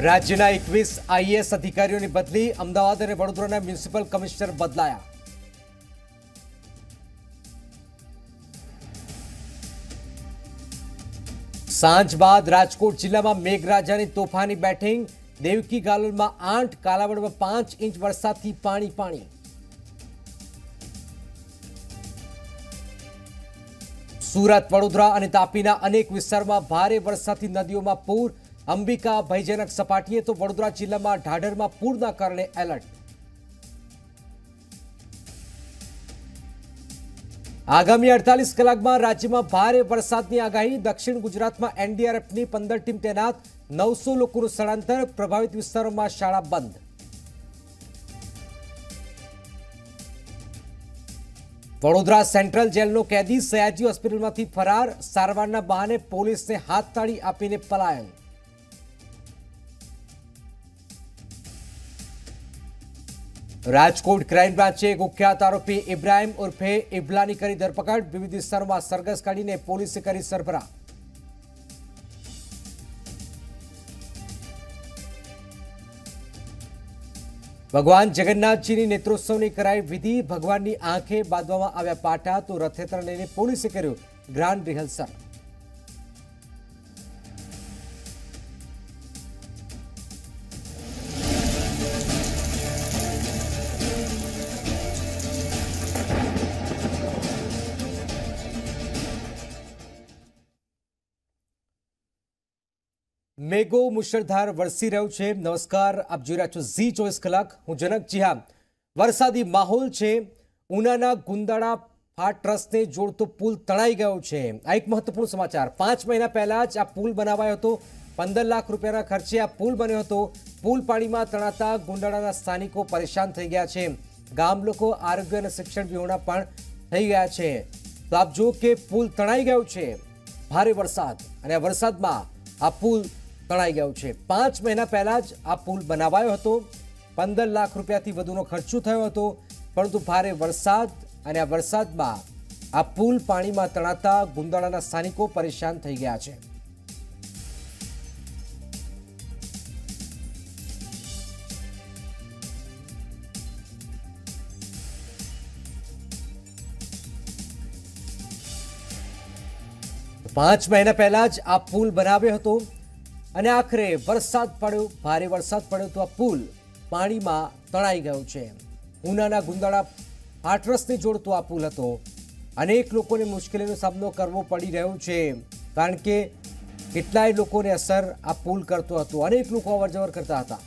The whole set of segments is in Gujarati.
રાજ્યના 21 આઈએએસ અધિકારીઓની બદલી, અમદાવાદ અને વડોદરાના મ્યુનિસિપલ કમિશનર બદલાયા. સાંજ બાદ રાજકોટ જિલ્લામાં મેઘરાજાની તોફાની બેટિંગ. દેવકી ગાલોલમાં 8, કાલાવડમાં 5 ઇંચ વરસાદથી પાણી પાણી. સુરત, વડોદરા અને તાપીના અનેક વિસ્તારોમાં ભારે વરસાદથી નદીઓમાં પૂર. અંબિકા ભયજનક સપાટીએ તો વડોદરા જિલ્લામાં ઢાઢરમાં પૂરના કારણે એલર્ટ. આગામી 48 કલાકમાં રાજ્યમાં ભારે વરસાદની આગાહી. દક્ષિણ ગુજરાતમાં એનડીઆરએફની 15 ટીમ તૈનાત. 900 લોકોનું સ્થળાંતર. પ્રભાવિત વિસ્તારોમાં શાળા બંધ. વડોદરા સેન્ટ્રલ જેલનો કેદી સયાજી હોસ્પિટલમાંથી ફરાર. સારવારના બહાને પોલીસને હાથતાળી આપીને પલાયન. રાજકોટ ક્રાઇમ બ્રાન્ચે કુખ્યાત આરોપી ઇબ્રાહિમ ઉર્ફે ઇબલાની કરી ધરપકડ. વિવિધ વિસ્તારોમાં સરઘસ કાઢીને પોલીસે કરી સરભરા. ભગવાન જગન્નાથજીની નેત્રોત્સવની કરાઈ વિધિ. ભગવાનની આંખે બાંધવામાં આવ્યા પાટા, તો રથયાત્રા લઈને પોલીસે કર્યું ગ્રાન્ડ રિહર્સલ. મેઘો મુશળધાર વરસી રહ્યો છે. નમસ્કાર, આપ જોઈ રહ્યા છો ઝી24 કલાક. હું જનક જીહા. વરસાદી માહોલ છે. ઉનાના ગુંદાળા ફાટ રસ્તે જોડતો પુલ તણાઈ ગયો છે. આ એક મહત્વપૂર્ણ સમાચાર. 5 મહિના પહેલા જ આ પુલ બનાવાયો હતો. 15 લાખ રૂપિયાના ખર્ચે આ પુલ બન્યો હતો. પુલ પાણીમાં તણાતા ગુંદાળાના સ્થાનિકો પરેશાન થઈ ગયા છે. ગામ લોકો આરોગ્ય અને શિક્ષણ વિહોણા પણ થઈ ગયા છે. તો આપ જો કે પુલ તણાઈ ગયો છે. ભારે વરસાદ અને આ વરસાદમાં આ પુલ તણાઈ ગયો છે. 5 મહિના પહેલા જ આ પુલ બનાવાયો હતો. 15 લાખ રૂપિયાથી વધુનો ખર્ચો થયો હતો. પરંતુ ભારે વરસાદ અને આ વરસાદમાં આ પુલ પાણીમાં તણાતા ગુંદાળાના સ્થાનિકો પરેશાન થઈ ગયા છે. પાંચ મહિના પહેલા જ આ પુલ બનાવ્યો હતો અને આખરે વરસાદ પડ્યો, ભારે વરસાદ પડ્યો તો આ પુલ પાણીમાં તણાઈ ગયો છે. ઉનાના ગુંદાળા આટરસને જોડતો આ પુલ હતો. અનેક લોકોને મુશ્કેલીનો સામનો કરવો પડી રહ્યો છે, કારણ કે કેટલાય લોકોને અસર આ પુલ કરતો હતો. અનેક લોકો અવરજવર કરતા હતા.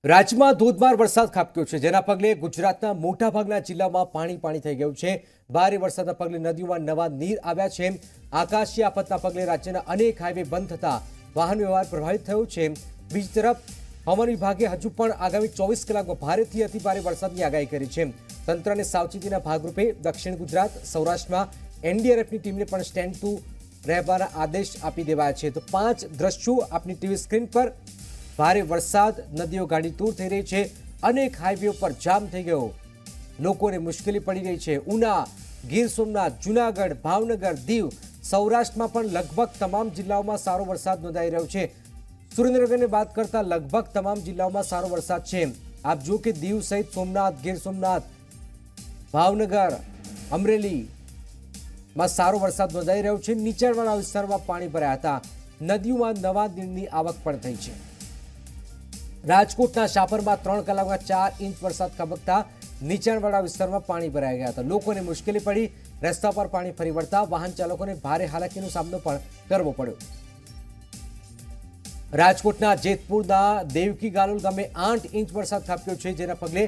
રાજ્યમાં ધોધમાર વરસાદ ખાબક્યો છે, જેના પગલે ગુજરાતના મોટાભાગના જિલ્લામાં પાણી થઈ ગયું છે. ભારે વરસાદના પગલે નદીઓમાં નવા નીર આવ્યા છે. આકાશી આફતના પગલે રાજ્યના અનેક હાઈવે બંધ થતા વાહન વ્યવહાર પ્રભાવિત થયો છે. બીજી તરફ હવામાન વિભાગે હજુ પણ આગામી 24 કલાકમાં ભારેથી અતિભારે વરસાદની આગાહી કરી છે. તંત્રને સાવચેતીના ભાગરૂપે દક્ષિણ ગુજરાત, સૌરાષ્ટ્રમાં એનડીઆરએફની ટીમને પણ સ્ટેન્ડ ટુ રહેવાના આદેશ આપી દેવાયા છે. તો 5 દ્રશ્યો આપની ટીવી સ્ક્રીન પર. ભારે વરસાદ, નદીઓ ગાંડીતૂર થઈ રહી છે. અનેક હાઈવે પર જામ થઈ ગયો. લોકોને મુશ્કેલી પડી રહી છે. ઉના, ગીર સોમનાથ, જૂનાગઢ, ભાવનગર, દીવ, સૌરાષ્ટ્રમાં પણ લગભગ તમામ જિલ્લાઓમાં સારો વરસાદ નોંધાઈ રહ્યો છે. સુરેન્દ્રનગરની વાત કરતા લગભગ તમામ જિલ્લાઓમાં સારો વરસાદ છે. આપ જો કે દીવ સહિત સોમનાથ, ગીર સોમનાથ, ભાવનગર, અમરેલીમાં સારો વરસાદ નોંધાઈ રહ્યો છે. નીચાણવાળા વિસ્તારમાં પાણી ભરાયા હતા. નદીઓમાં નવા નીરની આવક પણ થઈ છે. રાજકોટના શાપરમાં 3 કલાકમાં 4 ઇંચ વરસાદ ખાબકતા નીચાણવાળા વિસ્તારમાં પાણી ભરાઈ ગયા હતા. લોકોને મુશ્કેલી પડી. રસ્તા પર પાણી ફરી વળતા વાહન ચાલકોને ભારે હાલાકીનો સામનો પણ કરવો પડ્યો. રાજકોટના જેતપુરના દેવકી ગાલોલ ગામે 8 ઇંચ વરસાદ ખાબક્યો છે, જેના પગલે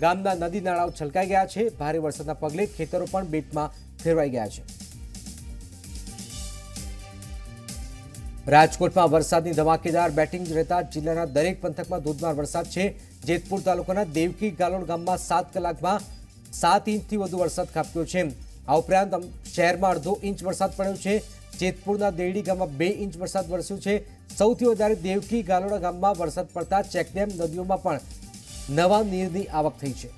ગામના નદી નાળાઓ છલકાઈ ગયા છે. ભારે વરસાદના પગલે ખેતરો પણ બેટમાં ફેરવાઈ ગયા છે. રાજકોટમાં વરસાદની ધમાકેદાર બેટિંગ રહેતા જિલ્લાના દરેક પંથકમાં ધોધમાર વરસાદ છે. જેતપુર તાલુકાના દેવકી ગાલોલ ગામમાં 7 કલાકમાં 7 ઇંચથી વધુ વરસાદ ખાબક્યો છે. આ ઉપરાંત શહેરમાં 1.5 ઇંચ વરસાદ પડ્યો છે. જેતપુરના દેરડી ગામમાં 2 ઇંચ વરસાદ વરસ્યો છે. સૌથી વધારે દેવકી ગાલોડા ગામમાં વરસાદ પડતા ચેકડેમ નદીઓમાં પણ નવા નીરની આવક થઈ છે.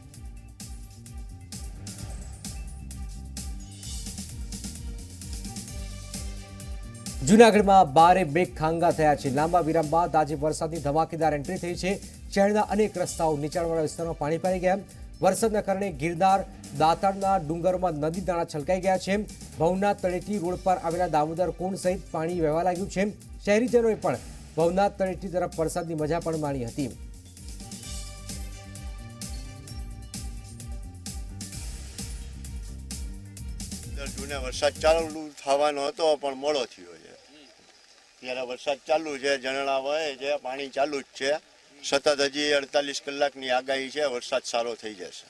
જૂનાગઢમાં ભારે મેઘખાંગા થયા છે। લાંબા વિરામ બાદ આજે વરસાદની ધમાકેદાર એન્ટ્રી થઈ છે। શહેરના અનેક રસ્તાઓ નીચાણવાળા વિસ્તારોમાં પાણી ભરાઈ ગયા। વરસાદના કારણે ગિરનાર દાતારના ડુંગરોમાં નદી નાળા છલકાઈ ગયા છે। ભવનાથ તળેટી રોડ પર આવેલા દામોદર કુંડ સહિત પાણી વહેવા લાગ્યું છે। શહેરીજનોએ પણ ભવનાથ તળેટી તરફ વરસાદની મજા પણ માણી હતી। જૂને વરસાદ ચાલુ થવાનો હતો પણ મોડો થયો છે। ત્યારે વરસાદ ચાલુ છે, ઝરણા વહે છે, પાણી ચાલુ જ છે। સતત હજી 48 કલાકની આગાહી છે, વરસાદ સારો થઈ જશે।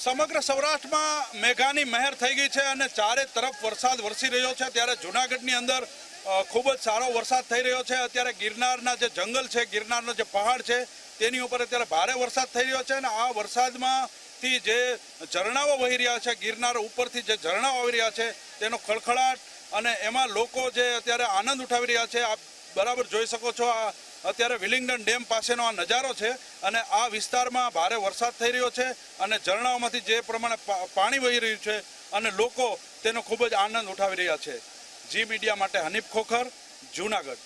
સમગ્ર સૌરાષ્ટ્રમાં મેઘાની મહેર થઈ ગઈ છે અને ચારે તરફ વરસાદ વરસી રહ્યો છે। ત્યારે જૂનાગઢની અંદર ખૂબ જ સારો વરસાદ થઈ રહ્યો છે। અત્યારે ગિરનારના જે જંગલ છે, ગિરનારનો જે પહાડ છે, તેની ઉપર અત્યારે ભારે વરસાદ થઈ રહ્યો છે અને આ વરસાદમાં થી જે ઝરણાઓ વહી રહ્યા છે, ગિરનાર ઉપરથી જે ઝરણાઓ આવી રહ્યા છે તેનો ખળખળાટ અને એમાં લોકો જે અત્યારે આનંદ ઉઠાવી રહ્યા છે। આપ બરાબર જોઈ શકો છો, આ અત્યારે વિલિંગડન ડેમ પાસેનો આ નજારો છે અને આ વિસ્તારમાં ભારે વરસાદ થઈ રહ્યો છે અને ઝરણાઓમાંથી જે પ્રમાણે પાણી વહી રહ્યું છે અને લોકો તેનો ખૂબ જ આનંદ ઉઠાવી રહ્યા છે। જી મીડિયા માટે હનીફ ખોખર, જૂનાગઢ।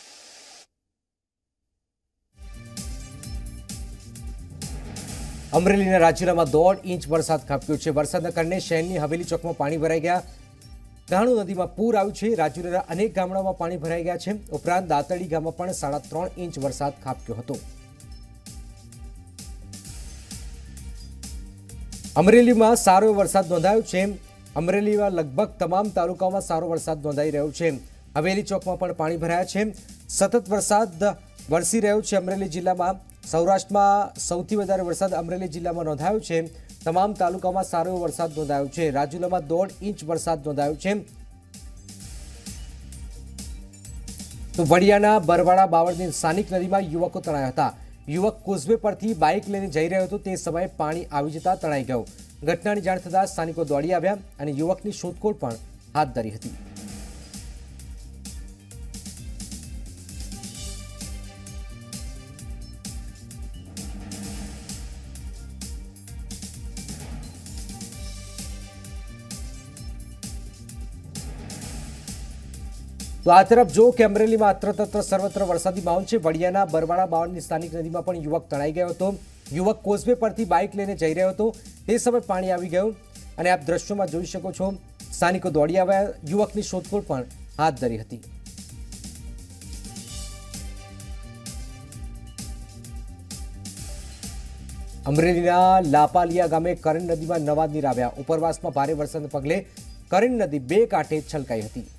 અમરેલીના રાજુલામાં 1.5 ઇંચ વરસાદ ખાબક્યો છે। વરસાદના કારણે શહેરની હવેલી ચોકમાં પાણી ભરાઈ ગયા। ગાણુ નદીમાં પૂર આવ્યું છે। રાજુલાના અનેક ગામડાઓમાં પાણી ભરાઈ ગયા છે। ઉપરાંત દાતડી ગામમાં પણ 3.5 ઇંચ વરસાદ ખાબક્યો હતો। અમરેલીમાં સારો વરસાદ નોંધાયો છે। અમરેલીમાં લગભગ તમામ તાલુકાઓમાં સારો વરસાદ નોંધાઈ રહ્યો છે। હવેલી ચોકમાં પણ પાણી ભરાયા છે। સતત વરસાદ વરસી રહ્યો છે। અમરેલી જિલ્લામાં સૌરાષ્ટ્રમાં સૌથી વધારે વરસાદ અમરેલી જિલ્લામાં નોંધાયો છે। તમામ તાલુકામાં સારો વરસાદ નોંધાયો છે। રાજુલામાં 1.5 ઇંચ વરસાદ નોંધાયો છે। તો વડિયાના બરવાડા બાવળની સ્થાનિક નદીમાં યુવકો તણાયા હતા। યુવક કોઝવે પરથી બાઇક લઈને જઈ રહ્યો હતો, તે સમયે પાણી આવી જતા તણાઈ ગયો। ઘટનાની જાણ થતાં સ્થાનિકો દોડી આવ્યા અને યુવકની શોધખોળ પણ હાથ ધરી હતી। તો આ તરફ જો કે અમરેલીમાં અત્ર સર્વત્ર વરસાદી માહોલ છે। વડિયાના બરવાડા બાવળની સ્થાનિક નદીમાં પણ યુવક તણાઈ ગયો હતો। યુવક કોઝવે પરથી બાઇક લઈને જઈ રહ્યો હતો, તે સમયે પાણી આવી ગયું અને આપ દ્રશ્યોમાં જોઈ શકો છો, સ્થાનિકો દોડી આવ્યા, યુવકની શોધખોળ પણ હાથ ધરી હતી। અમરેલીના લાપાલિયા ગામે કરણ નદીમાં નવા નીર આવ્યા। ઉપરવાસમાં ભારે વરસાદને પગલે કરણ નદી 2 કાંઠે છલકાઈ હતી।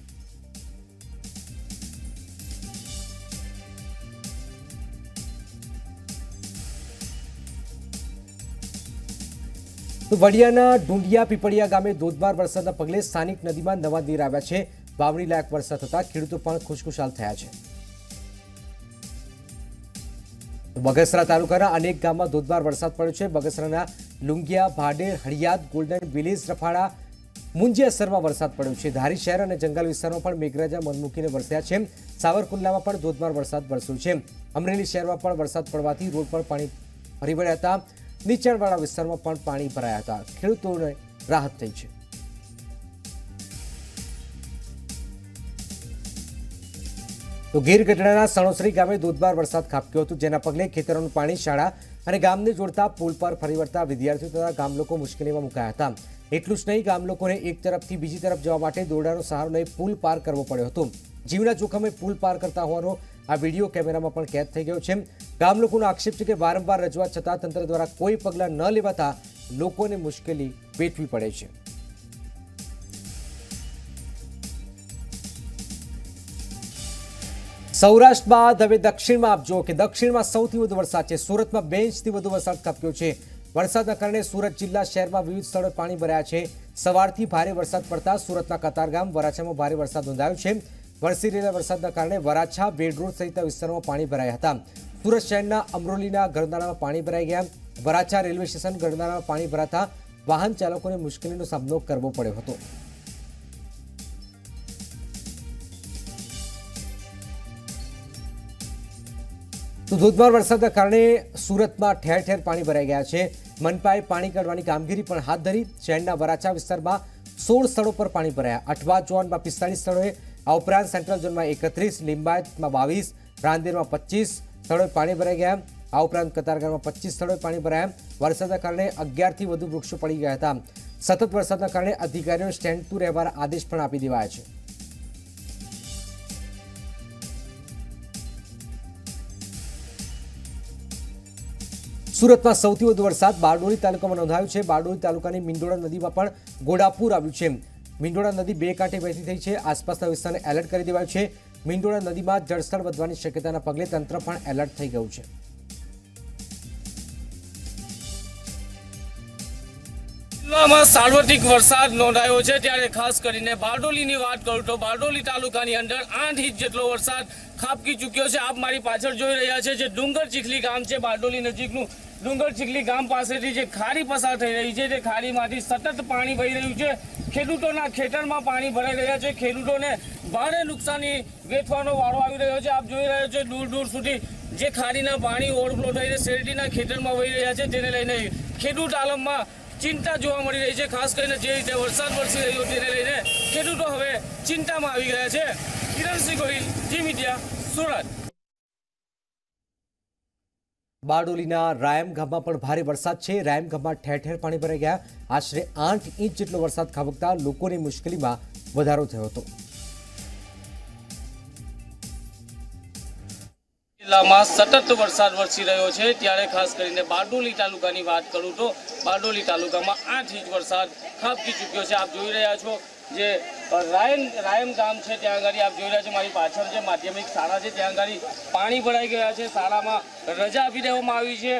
તો વડિયાના ઢુંડિયા પીપળિયા ગામે ધોધમાર વરસાદના પગલે સ્થાનિક નદીમાં નવા નીર આવ્યા છે। વાવણી લાયક વરસાદ થતા ખેડૂતો પણ ખુશખુશાલ થયા છે। બગસરા તાલુકાના અનેક ગામમાં ધોધમાર વરસાદ પડ્યો છે। બગસરાના લુંગિયા, ભાડેર, હળિયાદ, ગોલ્ડન વિલેજ, રફાડા, મુંજિયાસરમાં વરસાદ પડ્યો છે। ધારી શહેર અને જંગલ વિસ્તારમાં પણ મેઘરાજા મન મૂકીને વરસ્યા છે। સાવરકુંડલામાં પણ ધોધમાર વરસાદ વરસ્યો છે। અમરેલી શહેરમાં પણ વરસાદ પડવાથી રોડ પર પાણી ફરી વળ્યા હતા। નીચાણવાળા વિસ્તારમાં પણ પાણી ભરાયા હતા। ખેડૂતોને રાહત થઈ છે। તો ગીર ગઢડાના સણોસરી ગામે ધોધમાર વરસાદ ખાબક્યો હતો, જેના પગલે ખેતરોનું પાણી શાળા અને ગામને જોડતા પુલ પર ફરી વળતા વિદ્યાર્થીઓ તથા ગામ લોકો મુશ્કેલીમાં મુકાયા હતા। એટલું જ નહીં, ગામ લોકોને એક તરફથી બીજી તરફ જવા માટે દોરડાનો સહારો લઈ પુલ પાર કરવો પડ્યો હતો। જીવના જોખમે પુલ પાર કરતા હોવાનો આ વિડીયો કેમેરામાં પણ કેદ થઈ ગયો છે। ગામ લોકોનો આક્ષેપ છે કે વારંવાર રજૂઆત છતાં તંત્ર દ્વારા કોઈ પગલાં ન લેવાતા લોકોને મુશ્કેલી વેઠવી પડે છે। સૌરાષ્ટ્ર બાદ હવે દક્ષિણમાં આપજો કે દક્ષિણમાં સૌથી વધુ વરસાદ છે। સુરતમાં 2 ઇંચથી વધુ વરસાદ ખાબક્યો છે। વરસાદના કારણે સુરત જિલ્લા શહેરમાં વિવિધ સ્થળોએ પાણી ભરાયા છે। સવારથી ભારે વરસાદ પડતા સુરતના કતારગામ, વરાછામાં ભારે વરસાદ નોંધાયો છે। વરસી રહેલા વરસાદના કારણે વરાછા, બેડ રોડ સહિતના વિસ્તારોમાં પાણી ભરાયા હતા। સુરત શહેરના અમરોલીના ગરનાળામાં પાણી ભરાઈ ગયા। વરાછા રેલવે સ્ટેશન ગરનાળામાં પાણી ભરાતા વાહન ચાલકોને મુશ્કેલીનો સામનો કરવો પડ્યો હતો। તો ધોધમાર વરસાદના કારણે સુરતમાં ઠેર ઠેર પાણી ભરાઈ ગયા છે। મનપાએ પાણી કાઢવાની કામગીરી પણ હાથ ધરી। શહેરના વરાછા વિસ્તારમાં 16 સ્થળો પર પાણી ભરાયા। અઠવા ઝોનમાં 45 સ્થળોએ, આ ઉપરાંત સેન્ટ્રલ ઝોનમાં 31, લિંબાયતમાં 22, રાંદેરમાં 25 સ્થળોએ પાણી ભરાઈ ગયા। આ ઉપરાંત કતારગામમાં 25 સ્થળોએ પાણી ભરાયા। વરસાદના કારણે 11થી વધુ વૃક્ષો પડી ગયા હતા। સતત વરસાદના કારણે અધિકારીઓને સ્ટેન્ડ ટુ રહેવાના આદેશ પણ આપી દેવાયા છે। સુરતમાં સૌથી વધુ વરસાદ બારડોલી તાલુકામાં નોંધાયો છે। બારડોલી તાલુકાની મીંડોળા નદીમાં પણ ઘોડાપૂર આવ્યું છે। મીંડોળા નદી બે કાંઠે વહેતી થઈ છે। આસપાસના વિસ્તારને એલર્ટ કરી દેવાયું છે। મીંડોળા નદીમાં જળસ્તર વધવાની શક્યતાના પગલે તંત્ર પણ એલર્ટ થઈ ગયું છે। જિલ્લામાં સાર્વત્રિક વરસાદ નોંધાયો છે, ત્યારે ખાસ કરીને બારડોલીની વાત કરું તો બારડોલી તાલુકાની અંદર 8 ઇંચ જેટલો વરસાદ ખાબકી ચૂક્યો છે। આપ મારી પાછળ જોઈ રહ્યા છે જે ડુંગર ચીખલી ગામ છે, બારડોલી નજીકનું ડુંગર ચીખલી ગામ પાસેથી જે ખાડી પસાર થઈ રહી છે, તે ખાડીમાંથી સતત પાણી વહી રહ્યું છે। ખેડૂતોના ખેતરમાં પાણી ભરાઈ રહ્યા છે। ખેડૂતોને ભારે નુકસાની વેઠવાનો વારો આવી રહ્યો છે। આપ જોઈ રહ્યા છો દૂર દૂર સુધી જે ખાડીના પાણી ઓવરફ્લો થઈને શેરડીના ખેતરમાં વહી રહ્યા છે, તેને લઈને ખેડૂત આલમમાં ચિંતા જોવા મળી રહી છે। ખાસ કરીને જે રીતે વરસાદ વરસી રહ્યો તેને લઈને ખેડૂતો હવે ચિંતામાં આવી ગયા છે। કિરણસિંહ ગોહિલ, જી મીડિયા, સુરત। બારડોલીના રાયમ ગામમાં પણ ભારે વરસાદ છે। રાયમ ગામમાં ઠેર ઠેર પાણી ભરાઈ ગયા। આશરે 8 ઇંચ જેટલો વરસાદ ખાબકતા લોકોની મુશ્કેલીમાં વધારો થયો હતો। જિલ્લામાં સતત વરસાદ વરસી રહ્યો છે, ત્યારે ખાસ કરીને બારડોલી તાલુકાની વાત કરું તો બારડોલી તાલુકામાં 8 ઇંચ વરસાદ ખાબકી ચૂક્યો છે। આપ જોઈ રહ્યા છો જે રાયમ ગામ છે, ત્યાં આગળ આપ જોઈ રહ્યા છો મારી પાછળ જે માધ્યમિક શાળા છે, ત્યાં આગળ પાણી ભરાઈ ગયા છે। શાળામાં રજા આપી દેવામાં આવી છે।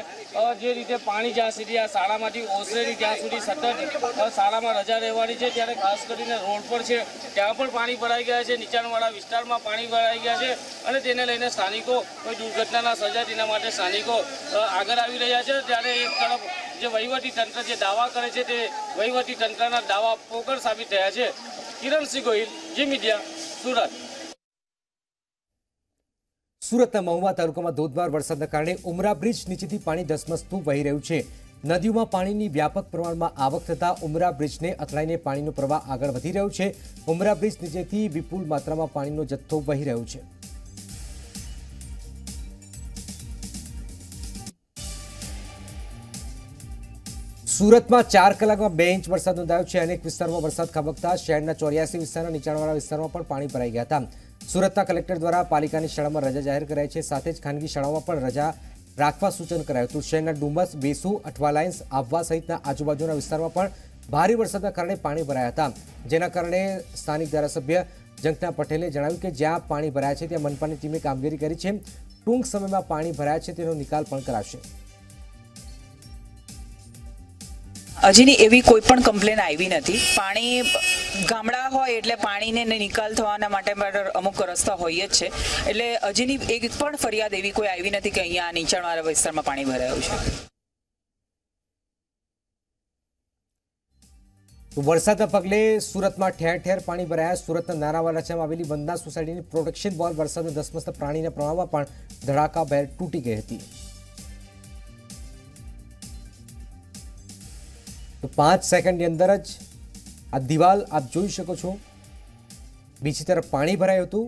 જે રીતે પાણી જ્યાં સુધી આ શાળામાંથી ઓસરે નહીં ત્યાં સુધી સતત શાળામાં રજા રહેવાની છે। ત્યારે ખાસ કરીને રોડ પર છે ત્યાં પણ પાણી ભરાઈ ગયા છે। નીચાણવાળા વિસ્તારમાં પાણી ભરાઈ ગયા છે અને તેને લઈને સ્થાનિકો કોઈ દુર્ઘટના સર્જાય તેના માટે સ્થાનિકો આગળ આવી રહ્યા છે। ત્યારે એક તરફ જે વહીવટી તંત્ર જે દાવા કરે છે તે વહીવટી તંત્રના દાવા પોકળ સાબિત થયા છે। કિરણસિંહ ગોહિલ, જી મીડિયા, સુરત। સુરતના મહુવા તાલુકામાં ધોધમાર વરસાદના કારણે ઉમરા બ્રિજ નીચેથી પાણી ધસમસતું વહી રહ્યું છે। નદીઓમાં પાણીની વ્યાપક પ્રમાણમાં આવક થતાં ઉમરા બ્રિજને અથડાઈને પાણીનો પ્રવાહ આગળ વધી રહ્યો છે। ઉમરા બ્રિજ નીચેથી વિપુલ માત્રામાં પાણીનો જથ્થો વહી રહ્યો છે। સુરતમાં 4 કલાકમાં 2 ઇંચ વરસાદ નોંધાયો છે। અનેક વિસ્તારોમાં વરસાદ ખાબકતા શહેરના 84 વિસ્તારના નીચાણવાળા વિસ્તારોમાં પણ પાણી ભરાઈ ગયા હતા। સુરતના કલેક્ટર દ્વારા પાલિકાની શાળામાં રજા જાહેર કરાઈ છે। સાથે જ ખાનગી શાળાઓમાં પણ રજા રાખવા સૂચન કરાયું હતું। શહેરના ડુમસ, બેસુ, અઠવા લાઇન્સ, આહવા સહિતના આજુબાજુના વિસ્તારમાં પણ ભારે વરસાદના કારણે પાણી ભરાયા હતા, જેના કારણે સ્થાનિક ધારાસભ્ય જંકના પટેલે જણાવ્યું કે જ્યાં પાણી ભરાયા છે ત્યાં મનપાની ટીમે કામગીરી કરી છે। ટૂંક સમયમાં પાણી ભરાયા છે તેનો નિકાલ પણ કરાશે। હજીની એવી કોઈ પણ કમ્પ્લેન આવી નથી। પાણી ગામડા હોય એટલે પાણીને નિકાલ થવાના માટે અમુક રસ્તા હોય જ છે, એટલે હજીની એક પણ ફરિયાદ એવી કોઈ આવી નથી કે અહીંયા નીચાણવાળા વિસ્તારમાં પાણી ભરાયું છે। વરસાદના પગલે સુરતમાં ઠેર ઠેર પાણી ભરાયા। સુરતના નાનાવાલાચામાં આવેલી વંદના સોસાયટીની પ્રોટેક્શન વોલ વરસાદના ધસમસતા પાણીના પ્રવાહમાં પણ ધડાકાભેર તૂટી ગઈ હતી। તો 5 સેકન્ડની અંદર જ આ દિવાલ આપ જોઈ શકો છો। બીજી તરફ પાણી ભરાયું હતું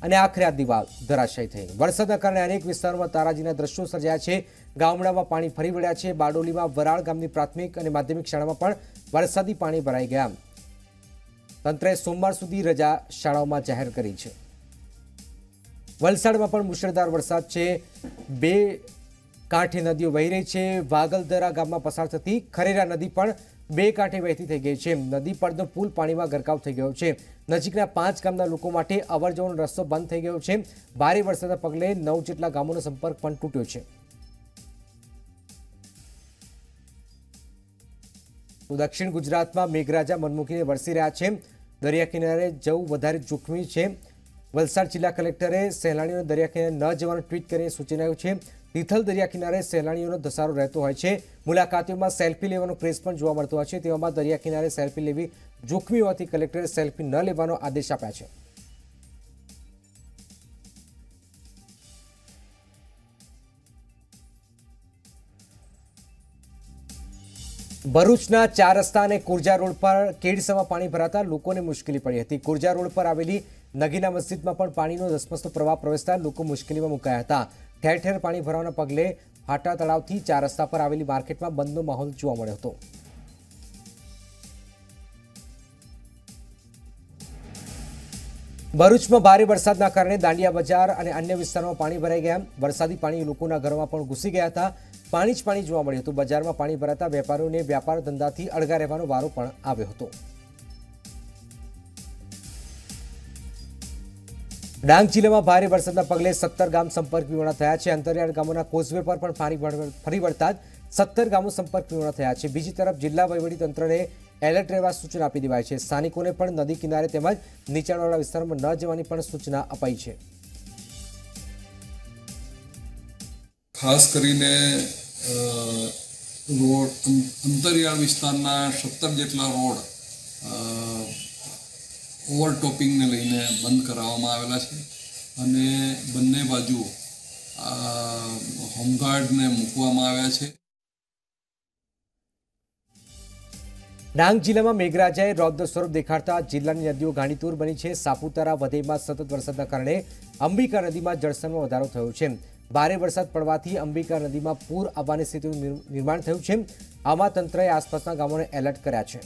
અને આખરે આ દિવાલ ધરાશાયી થઈ। વરસાદના કારણે અનેક વિસ્તારોમાં તારાજીના દ્રશ્યો સર્જાયા છે। ગામડામાં પાણી ફરી વળ્યા છે। બારડોલીમાં વરાળ ગામની પ્રાથમિક અને માધ્યમિક શાળામાં પણ વરસાદી પાણી ભરાઈ ગયા। તંત્રએ સોમવાર સુધી રજા શાળાઓમાં જાહેર કરી છે। વલસાડમાં પણ મુશળધાર વરસાદ છે। 2 કાંઠે નદીઓ વહી રહી છે। વાગલદરા ગામમાં પસાર થતી ખરેરા નદી પણ 2 કાંઠે વહેતી થઈ ગઈ છે। નદી પરનો પુલ પાણીમાં ગરકાવ થઈ ગયો છે। નજીકના 5 ગામના લોકો માટે અવરજવરનો રસ્તો બંધ થઈ ગયો છે। ભારે વરસાદના પગલે 9 જેટલા ગામોનો સંપર્ક પણ તૂટ્યો છે। તો દક્ષિણ ગુજરાતમાં મેઘરાજા મનમૂકીને વરસી રહ્યા છે। દરિયા કિનારે જવું વધારે જોખમી છે। વલસાડ જિલ્લા કલેક્ટરે સહેલાણીઓને દરિયા કિનારે ન જવાનું ટ્વીટ કરીને સૂચન આપ્યું છે। તિથલ દરિયા કિનારે સહેલાણીઓનો ધસારો રહેતો હોય છે। મુલાકાતીઓમાં સેલ્ફી લેવાનો ક્રેઝ પણ જોવા મળતો હોય છે। તેવામાં દરિયા કિનારે સેલ્ફી લેવી જોખમી હોવાથી કલેક્ટરે સેલ્ફી ન લેવાનો આદેશ આપ્યા છે। ભરૂચના 4 રસ્તા અને કુરજા રોડ પર કેડસમાં પાણી ભરાતા લોકોને મુશ્કેલી પડી હતી। કુરજા રોડ પર આવેલી નગીના મસ્જિદમાં પણ પાણીનો ધસમસતો પ્રવાહ પ્રવેશતા લોકો મુશ્કેલીમાં મુકાયા હતા। ઠેર ઠેર પાણી ભરાવાના પગલે હાટા તળાવથી 4 રસ્તા પર આવેલી માર્કેટમાં બંધનો માહોલ જોવા મળ્યો હતો। ભરૂચમાં ભારે વરસાદના કારણે દાંડિયા બજાર અને અન્ય વિસ્તારોમાં પાણી ભરાઈ ગયા। વરસાદી પાણી લોકોના ઘરોમાં પણ ઘૂસી ગયા હતા। પાણી જ પાણી જોવા મળ્યું હતું। બજારમાં પાણી ભરાતા વેપારીઓને વ્યાપાર ધંધાથી અળગા રહેવાનો વારો પણ આવ્યો હતો। ડાંગ જિલ્લામાં ભારે વરસાદના પગલે 17 ગામ સંપર્ક વિહોણા થયા છે। અંતરિયાળ ગામોના કોઝવે પર પણ પાણી ફરી વળતા 17 ગામો સંપર્ક વિહોણા થયા છે। બીજી તરફ જિલ્લા વહીવટીતંત્રને એલર્ટ રહેવા સૂચના આપી દેવાઈ છે। સ્થાનિકોને પણ નદી કિનારે તેમજ નીચાણવાળા વિસ્તારોમાં ન જવાની પણ સૂચના અપાઈ છે। ખાસ કરીને રોડ અંતરિયાળ વિસ્તારના 17 જેટલા રોડ ઓવરટોપિંગને લઈને બંધ કરાવવામાં આવેલા છે અને બંને બાજુ હોમગાર્ડને મૂકવામાં આવ્યા છે। ડાંગ જિલ્લામાં મેઘરાજાએ રૌદ્ર સ્વરૂપ દેખાડતા જિલ્લાની નદીઓ ગાંડીતુર બની છે। સાપુતારા વધઈમાં સતત વરસાદના કારણે અંબિકા નદીમાં જળસ્તરમાં વધારો થયો છે। ભારે વરસાદ પડવાથી અંબિકા નદીમાં પૂર આવવાની સ્થિતિનું નિર્માણ થયું છે। આમાં તંત્રએ આસપાસના ગામોને એલર્ટ કર્યા છે।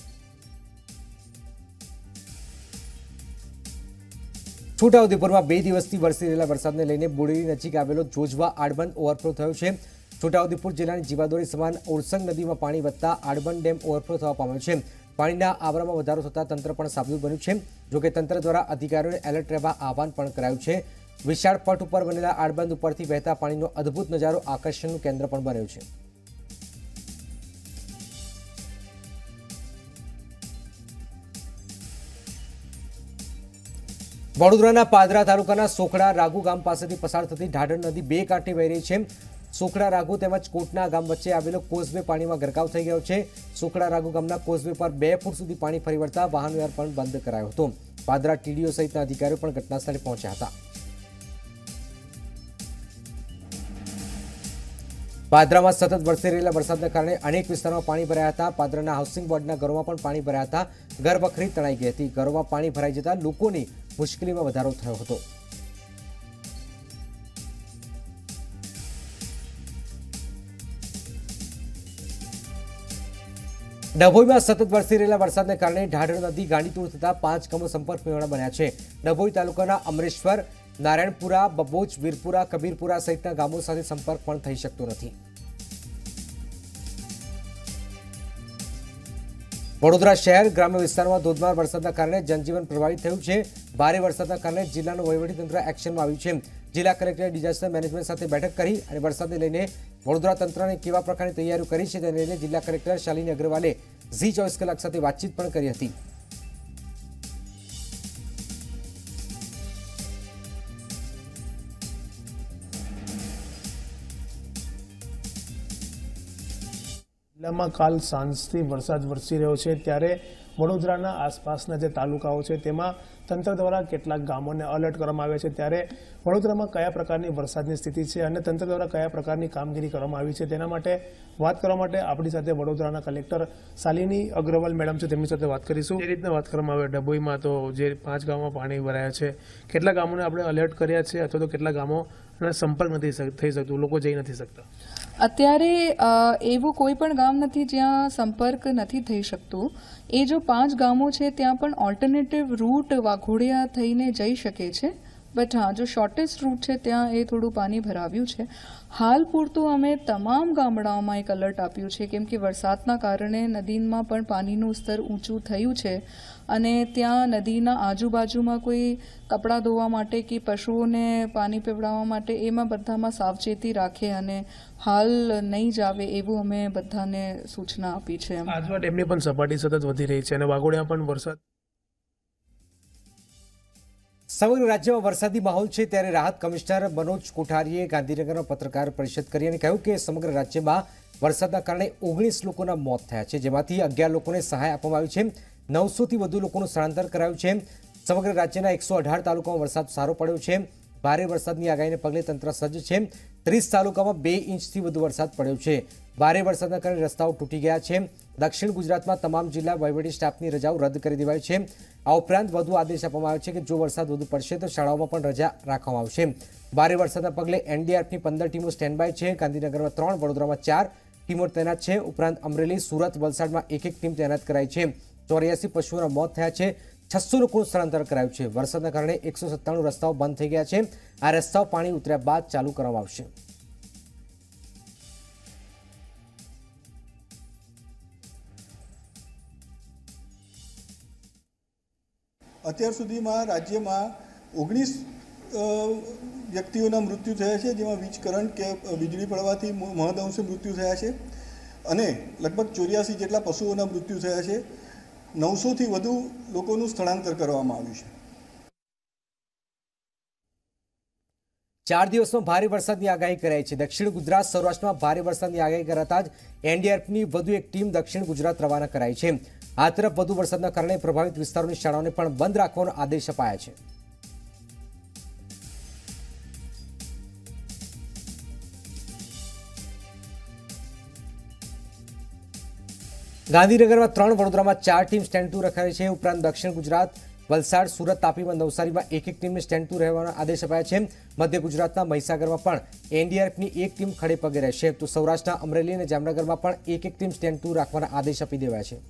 છોટાઉદેપુરમાં 2 દિવસથી વરસી રહેલા વરસાદને લઈને બોડેલી નજીક આવેલો જોજવા આડબંધ ઓવરફ્લો થયો છે। છોટાઉદેપુર જિલ્લાની જીવાદોરી સમાન ઓરસંગ નદીમાં પાણી વધતા આડબંધ ડેમ ઓવરફ્લો થવા પામ્યો છે। પાણીના આવરામાં વધારો થતા તંત્ર પણ સાબદું બન્યું છે। જોકે તંત્ર દ્વારા અધિકારીઓને એલર્ટ રહેવા આહવાન પણ કરાયું છે। વિશાળ પટ ઉપર બનેલા આડબંધ ઉપરથી વહેતા પાણીનો અદ્ભુત નજારો આકર્ષણનું કેન્દ્ર પણ બન્યો છે। વડોદરાના પાદરા તાલુકાના સોખડા રાગુ ગામ પાસેથી પસાર થતી ઢાઢર નદી 2 કાંઠે વહી રહી છે। સોખડા રાગુ તેમજ કોટના ગામ વચ્ચે આવેલો કોઝવે પાણીમાં ગરકાવ થઈ ગયો છે। સોખડા રાગુ ગામના કોઝવે પર 2 ફૂટ સુધી પાણી ફરી વળતા વાહન વ્યવહાર પણ બંધ કરાયો હતો। પાદરા ટીડીઓ સહિતના અધિકારીઓ પણ ઘટનાસ્થળે પહોંચ્યા હતા। પાદરામાં સતત વરસી રહેલા વરસાદના કારણે અનેક વિસ્તારોમાં પાણી ભરાયા હતા। પાદરાના હાઉસિંગ બોર્ડના ઘરોમાં પણ પાણી ભરાયા હતા। ઘર વખરી તણાઈ ગઈ હતી। ઘરોમાં પાણી ભરાઈ જતા લોકોની મુશ્કેલીમાં વધારો થયો હતો। ડભોઈમાં સતત વરસી રહેલા વરસાદને કારણે ઢાઢર નદી ગાંડીતુર થતા 5 ગામો સંપર્ક વિહોણા બન્યા છે। ડભોઈ તાલુકાના અમરેશ્વર, નારાયણપુરા, બબોચ, વીરપુરા, કબીરપુરા સહિતના ગામો સાથે સંપર્ક પણ થઈ શકતો નથી। વડોદરા શહેર ગ્રામ્ય વિસ્તારમાં ધોધમાર વરસાદના કારણે જનજીવન પ્રભાવિત થયું છે। ભારે વરસાદના કારણે જિલ્લાનું વહીવટીતંત્ર એક્શનમાં આવ્યું છે। જિલ્લા કલેક્ટરે ડિઝાસ્ટર મેનેજમેન્ટ સાથે બેઠક કરી અને વરસાદને લઈને વડોદરા તંત્રને કેવા પ્રકારની તૈયારીઓ કરી છે તેને લઈને જિલ્લા કલેક્ટર શાલિની અગ્રવાલે ઝી 24 કલાક સાથે વાતચીત પણ કરી હતી। જિલ્લામાં કાલ સાંજથી વરસાદ વરસી રહ્યો છે ત્યારે વડોદરાના આસપાસના જે તાલુકાઓ છે તેમાં તંત્ર દ્વારા કેટલાક ગામોને એલર્ટ કરવામાં આવ્યા છે। ત્યારે વડોદરામાં કયા પ્રકારની વરસાદની સ્થિતિ છે અને તંત્ર દ્વારા કયા પ્રકારની કામગીરી કરવામાં આવી છે તેના માટે વાત કરવા માટે આપણી સાથે વડોદરાના કલેક્ટર શાલિની અગ્રવાલ મેડમ છે, તેમની સાથે વાત કરીશું। એ રીતના વાત કરવામાં આવે ડભોઈમાં તો જે 5 ગામમાં પાણી ભરાયા છે, કેટલા ગામોને આપણે એલર્ટ કર્યા છે અથવા તો કેટલા ગામો સંપર્ક નથી થઈ શકતું, લોકો જઈ નથી શકતા? અત્યારે એવું કોઈ પણ ગામ નથી જ્યાં સંપર્ક નથી થઈ શકતું। એ જો 5 ગામો છે ત્યાં પણ ઓલ્ટરનેટિવ રૂટ વાઘોડિયા થઈને જઈ શકે છે, બટ હા, જો શોર્ટેસ્ટ રૂટ છે ત્યાં એ થોડું પાણી ભરાવ્યું છે। હાલ પૂરતું અમે તમામ ગામડાઓમાં એક એલર્ટ આપ્યું છે કેમ કે વરસાદના કારણે નદીમાં પણ પાણીનું સ્તર ઊંચું થયું છે અને ત્યાં નદીના આજુબાજુમાં કોઈ કપડાં ધોવા માટે કે પશુઓને પાણી પીવડાવવા માટે એમાં બધામાં સાવચેતી રાખે અને હાલ નહીં જ આવે એવું અમે બધાને સૂચના આપી છે। આજવા ડેમની પણ સપાટી સતત વધી રહી છે અને વાઘોડિયા પણ વરસાદ સમગ્ર રાજ્યમાં વરસાદી માહોલ છે ત્યારે રાહત કમિશનર મનોજ કોઠારીએ ગાંધીનગરમાં પત્રકાર પરિષદ કરી અને કહ્યું કે સમગ્ર રાજ્યમાં વરસાદના કારણે 19 લોકોના મોત થયા છે, જેમાંથી 11 લોકોને સહાય આપવામાં આવી છે। 900થી વધુ લોકોનું સ્થળાંતર કરાયું છે। સમગ્ર રાજ્યના 118 તાલુકામાં વરસાદ સારો પડ્યો છે। ભારે વરસાદની આગાહીને પગલે તંત્ર સજ્જ છે। 30 તાલુકામાં 2 ઇંચથી વધુ વરસાદ પડ્યો છે। ભારે વરસાદના કારણે રસ્તાઓ તૂટી ગયા છે। દક્ષિણ ગુજરાતમાં તમામ જિલ્લા વહીવટી સ્ટાફની રજાઓ રદ કરી દેવાઈ છે। આ ઉપરાંત વધુ આદેશ આપવામાં આવ્યો છે કે જો વરસાદ વધુ પડશે તો શાળાઓમાં પણ રજા રાખવામાં આવશે। ભારે વરસાદના પગલે એનડીઆરએફની 15 ટીમો સ્ટેન્ડ બાય છે। ગાંધીનગરમાં 3, વડોદરામાં 4 ટીમો તૈનાત છે। ઉપરાંત અમરેલી, સુરત, વલસાડમાં 1-1 ટીમ તૈનાત કરાઈ છે। 84 પશુઓના મોત થયા છે। 600 લોકોનું સ્થળાંતર કરાયું છે। વરસાદના કારણે 197 રસ્તાઓ બંધ થઈ ગયા છે। આ રસ્તાઓ પાણી ઉતર્યા બાદ ચાલુ કરવામાં આવશે। અત્યાર સુધીમાં રાજ્યમાં 19 વ્યક્તિઓના મૃત્યુ થયા છે, જેમાં વીજ કરંટ કે વીજળી પડવાથી મહદઅંશે મૃત્યુ થયા છે અને લગભગ 84 જેટલા પશુઓના મૃત્યુ થયા છે। 900થી વધુ લોકોનું સ્થળાંતર કરવામાં આવ્યું છે। 4 દિવસમાં ભારે વરસાદની આગાહી કરાઈ છે। દક્ષિણ ગુજરાત, સૌરાષ્ટ્રમાં ભારે વરસાદની આગાહી કરાતા જ એનડીઆરએફની વધુ એક ટીમ દક્ષિણ ગુજરાત રવાના કરાઈ છે। આ તરફ વધુ વરસાદના કારણે પ્રભાવિત વિસ્તારોની શાળાઓને પણ બંધ રાખવાનો આદેશ અપાયા છે। ગાંધીનગરમાં 3, વડોદરામાં 4 ટીમ સ્ટેન્ડ ટુ રખાઈ છે। ઉપરાંત દક્ષિણ ગુજરાત, વલસાડ, સુરત, તાપીમાં, નવસારીમાં 1-1 ટીમને સ્ટેન્ડ ટુ રહેવાનો આદેશ અપાયા છે। મધ્ય ગુજરાતના મહીસાગરમાં પણ એનડીઆરએફની 1 ટીમ ખડે પગે રહેશે। તો સૌરાષ્ટ્રના અમરેલી અને જામનગરમાં પણ 1-1 ટીમ સ્ટેન્ડ ટુ રાખવાના આદેશ આપી દેવાયા છે।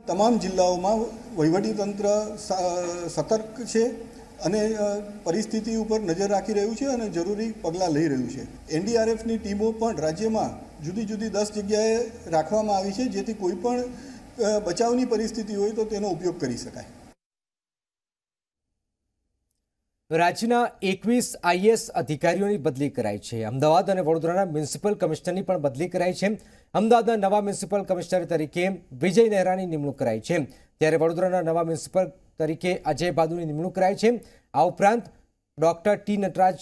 તમામ જિલ્લાઓમાં વહીવટીતંત્ર સતર્ક છે અને પરિસ્થિતિ ઉપર નજર રાખી રહ્યું છે અને જરૂરી પગલાં લઈ રહ્યું છે। એનડીઆરએફની ટીમો પણ રાજ્યમાં જુદી જુદી 10 જગ્યાએ રાખવામાં આવી છે, જેથી કોઈ પણ બચાવની પરિસ્થિતિ હોય તો તેનો ઉપયોગ કરી શકાય। રાજ્યના 21 આઈએએસ અધિકારીઓની બદલી કરાઈ છે। અમદાવાદ અને વડોદરાના મ્યુનિસિપલ કમિશનરની પણ બદલી કરાઈ છે। અમદાવાદના નવા મ્યુનિસિપલ કમિશનર તરીકે વિજય નહેરાની નિમણૂક કરાઈ છે, ત્યારે વડોદરાના નવા મ્યુનિસિપલ તરીકે અજય બાદુની નિમણૂક કરાઈ છે। આ ઉપરાંત ડોક્ટર ટી નટરાજ,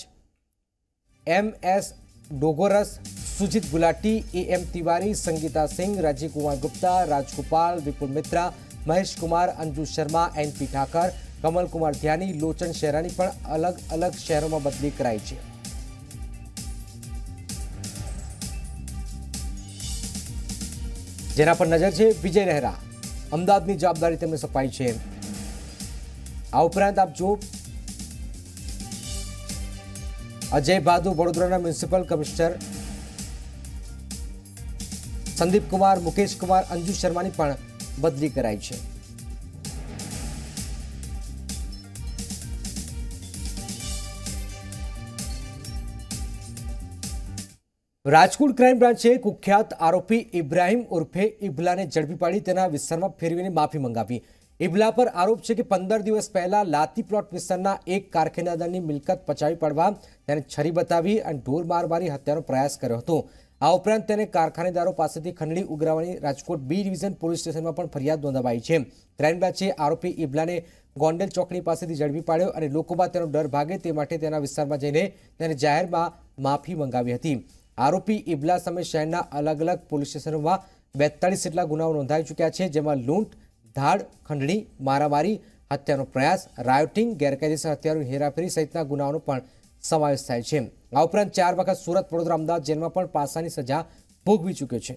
MS ડોગોરસ, સુજીત ગુલાટી, AM તિવારી, સંગીતા સિંહ, રાજીવ કુમાર ગુપ્તા, રાજગોપાલ, વિપુલ મિત્રા, મહેશ કુમાર, અંજુ શર્મા, NP ઠાકર, કમલ કુમાર ધ્યાની, લોચન શેરાની પણ અલગ અલગ શહેરોમાં બદલી કરાઈ છે। જેના પર નજર છે વિજય નહેરા, અમદાવાદની જવાબદારી તેમને સોંપાઈ છે। આ ઉપરાંત આપ જો અજય બાદુ વડોદરાના મ્યુનિસિપલ કમિશનર, સંદીપ કુમાર, મુકેશ કુમાર, અંજુ શર્માની પણ બદલી કરાઈ છે। રાજકોટ ક્રાઇમ બ્રાન્ચે કુખ્યાત આરોપી ઇબ્રાહિમ ઉર્ફે ઇબલાને ઝડપી પાડી તેના વિસ્તારમાં ફેરવીને માફી મંગાવી। ઇબલા પર આરોપ છે કે 15 દિવસ પહેલા લાતી પ્લોટ વિસ્તારના એક કારખાનેદારની મિલકત પચાવી પાડવા તેને છરી બતાવી અને ઢોર માર મારી હત્યાનો પ્રયાસ કર્યો હતો। આ ઉપરાંત તેને કારખાનેદારો પાસેથી ખંડણી ઉઘરાવવાની રાજકોટ બી ડિવિઝન પોલીસ સ્ટેશનમાં પણ ફરિયાદ નોંધાવાઈ છે। ક્રાઇમ બ્રાન્ચે આરોપી ઇબલાને ગોંડલ ચોકડી પાસેથી ઝડપી પાડ્યો અને લોકોમાં તેનો ડર ભાગે તે માટે તેના વિસ્તારમાં જઈને તેને જાહેરમાં માફી મંગાવી હતી। આરોપી ઇબલા સામે શહેરના અલગ અલગ પોલીસ સ્ટેશનોમાં 42 જેટલા ગુનાઓ નોંધાઈ ચૂક્યા છે, જેમાં લૂંટ, ધાડ, ખંડણી, મારામારી, હત્યાનો પ્રયાસ, રાયોટિંગ, ગેરકાયદેસર હથિયારોની હેરાફેરી સહિતના ગુનાઓનો પણ સમાવેશ થાય છે। આ ઉપરાંત 4 વખત સુરત, વડોદરા, અમદાવાદ જેલમાં પણ પાસાની સજા ભોગવી ચૂક્યો છે।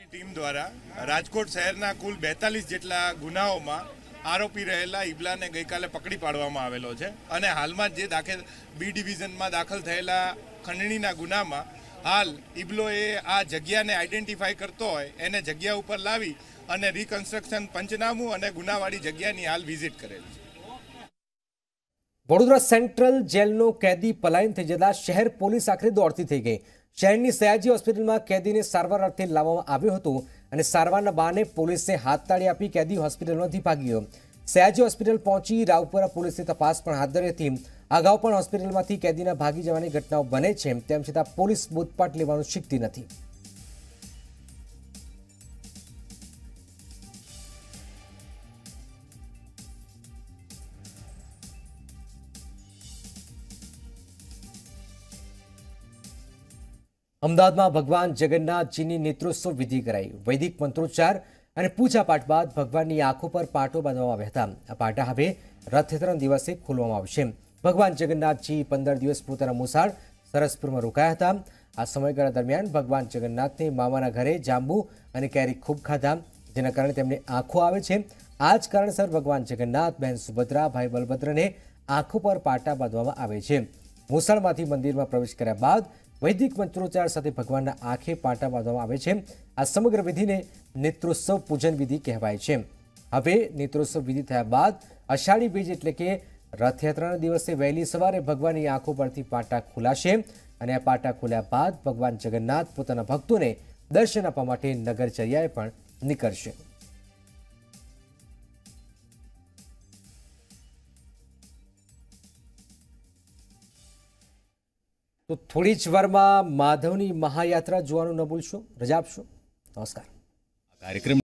ટીમ દ્વારા રાજકોટ શહેરના કુલ 42 જેટલા ગુનાઓમાં આરોપી રહેલા ઇબલાને ગઈકાલે પકડી પાડવામાં આવેલો છે અને હાલમાં જે બી ડિવિઝનમાં દાખલ થયેલા ખંડણીના ગુનામાં હાલ ઇબલોએ આ જગ્યાને આઈડેન્ટિફાઈ કરતો હોય એને જગ્યા ઉપર લાવી અને રિકન્સ્ટ્રક્શન પંચનામું અને ગુનાવાળી જગ્યાની હાલ વિઝિટ કરેલી છે। વડોદરા સેન્ટ્રલ જેલનો કેદી પલાયન થઈ જતા શહેર પોલીસ આખરે દોડતી થઈ ગઈ। શહેરની સયાજી હોસ્પિટલમાં કેદીને સારવાર અર્થે લાવવામાં આવ્યો હતો અને સારવારના બહાને પોલીસે હાથતાળી આપી કેદી હોસ્પિટલમાંથી ભાગી ગયો। સયાજી હોસ્પિટલ પહોંચી રાવપુરા પોલીસે તપાસ પણ હાથ ધરી હતી। અગાઉ પણ હોસ્પિટલમાંથી કેદીના ભાગી જવાની ઘટનાઓ બને છે, તેમ છતાં પોલીસ બોધપાઠ લેવાનું શીખતી નથી। અમદાવાદમાં ભગવાન જગન્નાથજીની નેત્રોત્સવ વિધિ કરાઈ. વૈદિક મંત્રોચ્ચાર અને પૂજાપાઠ બાદ ભગવાનની આંખો પર પાટો બાંધવામાં આવ્યા હતા. આ પાટા હવે રથયાત્રાના દિવસે ખોલવામાં આવશે. ભગવાન જગન્નાથજી 15 દિવસ પોતાના મોસાળ સરસપુરમાં રોકાયા હતા. આ સમયગાળા દરમિયાન ભગવાન જગન્નાથને મામાના ઘરે જાંબુ અને કેરી ખૂબ ખાધા, જેના કારણે તેમને આંખો આવે છે. આ જ કારણસર ભગવાન જગન્નાથ, બહેન સુભદ્રા, ભાઈ બલભદ્રને આંખો પર પાટા બાંધવામાં આવે છે. મોસાળમાંથી મંદિરમાં પ્રવેશ કર્યા બાદ વૈદિક મંત્રોચ્ચાર સાથે ભગવાનના આંખે પાટા બાંધવામાં આવે છે. આ સમગ્ર વિધિને નેત્રોત્સવ પૂજન વિધિ કહેવાય છે. હવે નેત્રોત્સવ વિધિ થયા બાદ અષાઢી બીજ એટલે કે રથયાત્રાના દિવસે વહેલી સવારે ભગવાનની આંખો પરથી પાટા ખુલાશે અને આ પાટા ખોલ્યા બાદ ભગવાન જગન્નાથ પોતાના ભક્તોને દર્શન આપવા માટે નગરચર્યાએ પણ નીકળશે. તો થોડી જ વારમાં માધવની મહાયાત્રા જોવાનું ન ભૂલશો. રજા આપશો. નમસ્કાર. કાર્યક્રમ